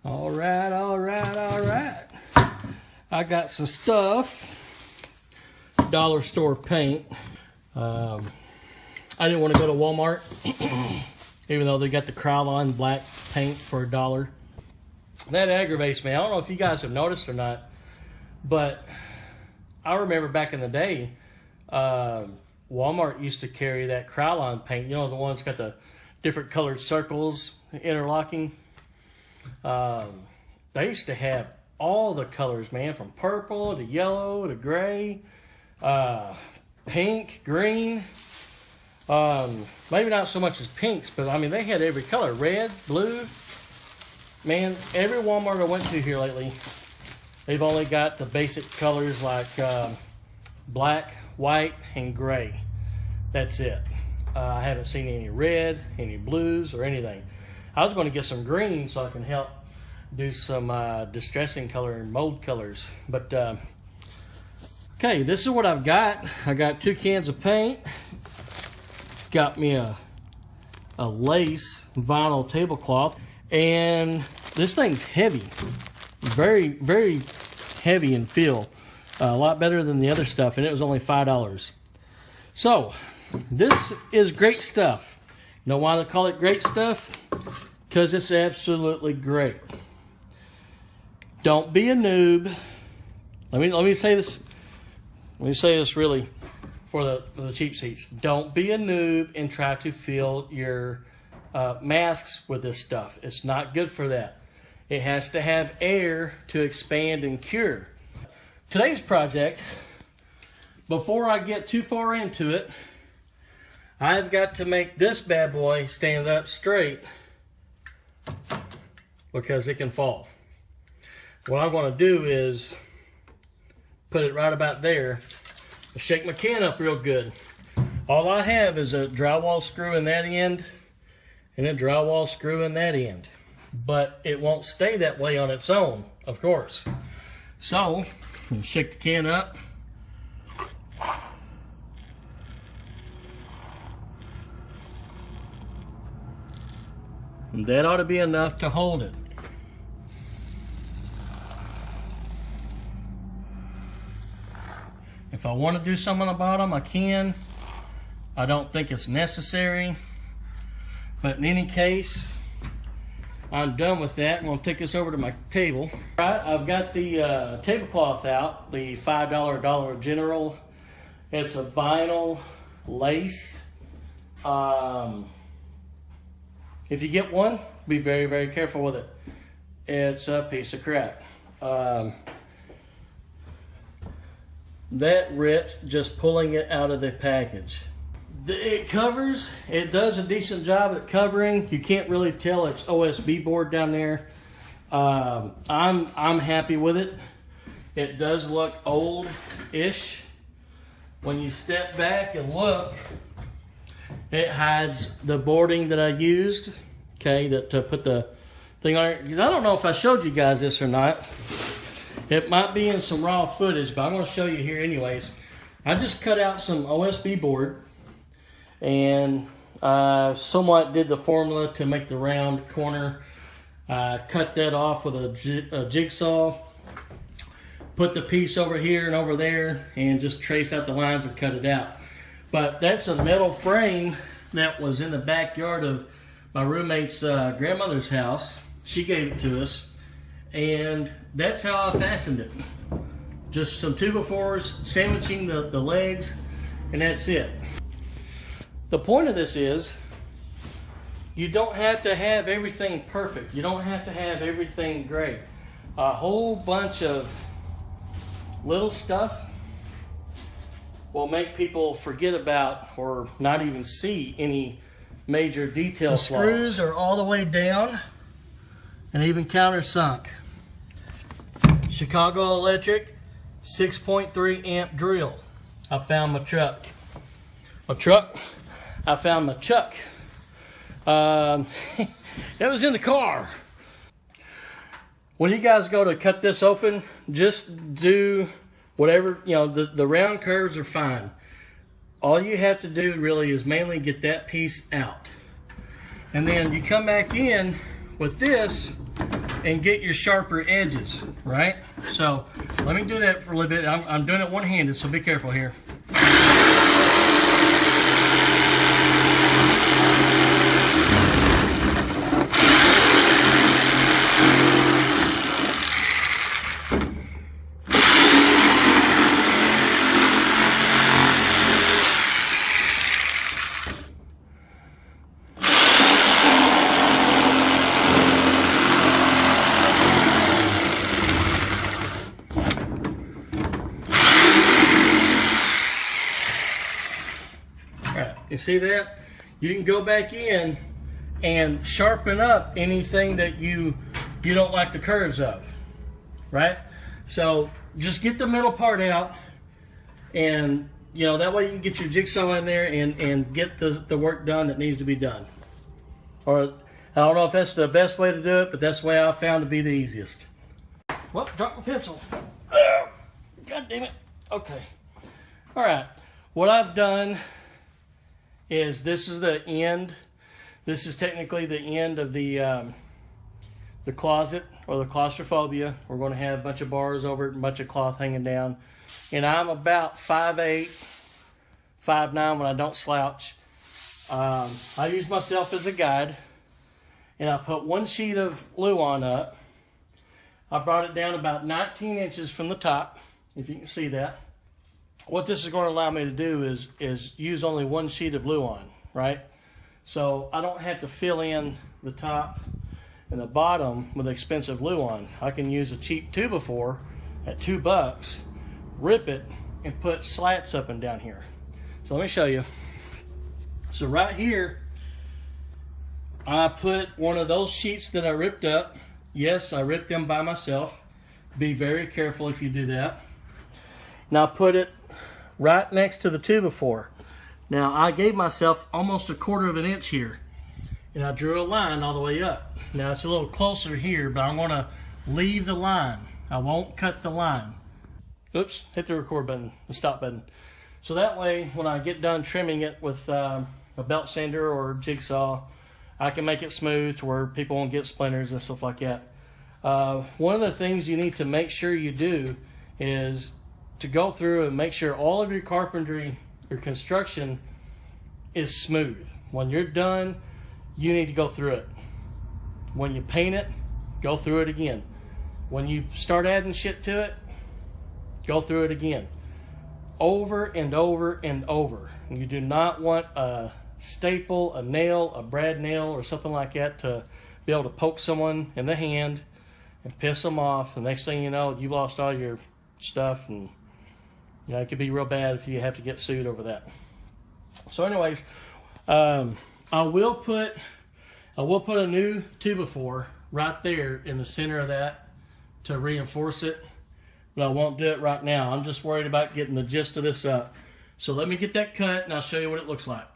All right, all right, all right. I got some stuff. Dollar store paint. I didn't want to go to Walmart, even though they got the Krylon black paint for $1. That aggravates me. I don't know if you guys have noticed or not, but I remember back in the day, Walmart used to carry that Krylon paint. You know, the ones got the different colored circles interlocking. They used to have all the colors, man, from purple to yellow to gray, pink, green. Maybe not so much as pinks, but I mean, they had every color, red, blue. Man, every Walmart I went to here lately, they've only got the basic colors like black, white, and gray. That's it. I haven't seen any red, any blues, or anything. I was going to get some green so I can help do some distressing color and mold colors. But, okay, this is what I've got. I got 2 cans of paint. Got me a lace vinyl tablecloth. And this thing's heavy. Very, very heavy in feel. A lot better than the other stuff, and it was only $5. So, this is great stuff. You know why they call it great stuff? Because it's absolutely great. Don't be a noob. Let me say this. Let me say this really for the cheap seats. Don't be a noob and try to fill your masks with this stuff. It's not good for that. It has to have air to expand and cure. Today's project, before I get too far into it, I've got to make this bad boy stand up straight because it can fall. What I'm going to do is put it right about there, shake my can up real good. All I have is a drywall screw in that end and a drywall screw in that end. But it won't stay that way on its own, of course. So, shake the can up. And that ought to be enough to hold it. If I want to do some on the bottom, I can. I don't think it's necessary. But in any case, I'm done with that. I'm going to take this over to my table. All right, I've got the tablecloth out, the $5 Dollar General. It's a vinyl lace. If you get one, be very, very careful with it. It's a piece of crap. That ripped just pulling it out of the package. It covers, it does a decent job at covering. You can't really tell it's OSB board down there. I'm happy with it. It does look old-ish. When you step back and look, it hides the boarding that I used, okay, to put the thing on it. I don't know if I showed you guys this or not. It might be in some raw footage, but I'm going to show you here anyways. I just cut out some OSB board and somewhat did the formula to make the round corner. Cut that off with a jigsaw. Put the piece over here and over there and just trace out the lines and cut it out. But that's a metal frame that was in the backyard of my roommate's grandmother's house. She gave it to us, and that's how I fastened it. Just some 2x4s sandwiching the legs, and that's it. The point of this is, you don't have to have everything perfect. You don't have to have everything great. A whole bunch of little stuff will make people forget about or not even see any major detail flaws. The screws are all the way down and even countersunk. Chicago Electric 6.3 amp drill. I found my truck. I found my chuck. It was in the car. When you guys go to cut this open, just do whatever, you know, the round curves are fine. All you have to do really is mainly get that piece out. And then you come back in with this and get your sharper edges, right? So let me do that for a little bit. I'm doing it one-handed, so be careful here. You see that? You can go back in and sharpen up anything that you don't like the curves of, right? So just get the middle part out, and you know that way you can get your jigsaw in there and get the work done that needs to be done. Or I don't know if that's the best way to do it, but that's the way I found to be the easiest. Well, drop my pencil. God damn it. Okay. All right. What I've done is this is the end. This is technically the end of the closet or the claustrophobia. We're going to have a bunch of bars over it and a bunch of cloth hanging down. And I'm about 5'8", 5'9" when I don't slouch. I use myself as a guide, and I put one sheet of Luan up. I brought it down about 19 inches from the top, if you can see that. What this is going to allow me to do is use only one sheet of Luan, right? So I don't have to fill in the top and the bottom with expensive Luan. I can use a cheap 2x4 at $2, rip it, and put slats up and down here. So let me show you. So right here, I put one of those sheets that I ripped up. Yes, I ripped them by myself. Be very careful if you do that. Now put it right next to the 2x4. Now I gave myself almost 1/4 of an inch here, and I drew a line all the way up. Now it's a little closer here, but I'm going to leave the line. I won't cut the line. Oops, hit the record button, the stop button. So that way when I get done trimming it with a belt sander or jigsaw, I can make it smooth to where people won't get splinters and stuff like that. One of the things you need to make sure you do is to go through and make sure all of your carpentry or construction is smooth. When you're done, you need to go through it. When you paint it, go through it again. When you start adding shit to it, go through it again. Over and over and over. You do not want a staple, a nail, a brad nail, or something like that to be able to poke someone in the hand and piss them off. The next thing you know, you've lost all your stuff, and you know, it could be real bad if you have to get sued over that. So anyways, I will put a new 2x4 right there in the center of that to reinforce it, but I won't do it right now. I'm just worried about getting the gist of this up. So let me get that cut and I'll show you what it looks like.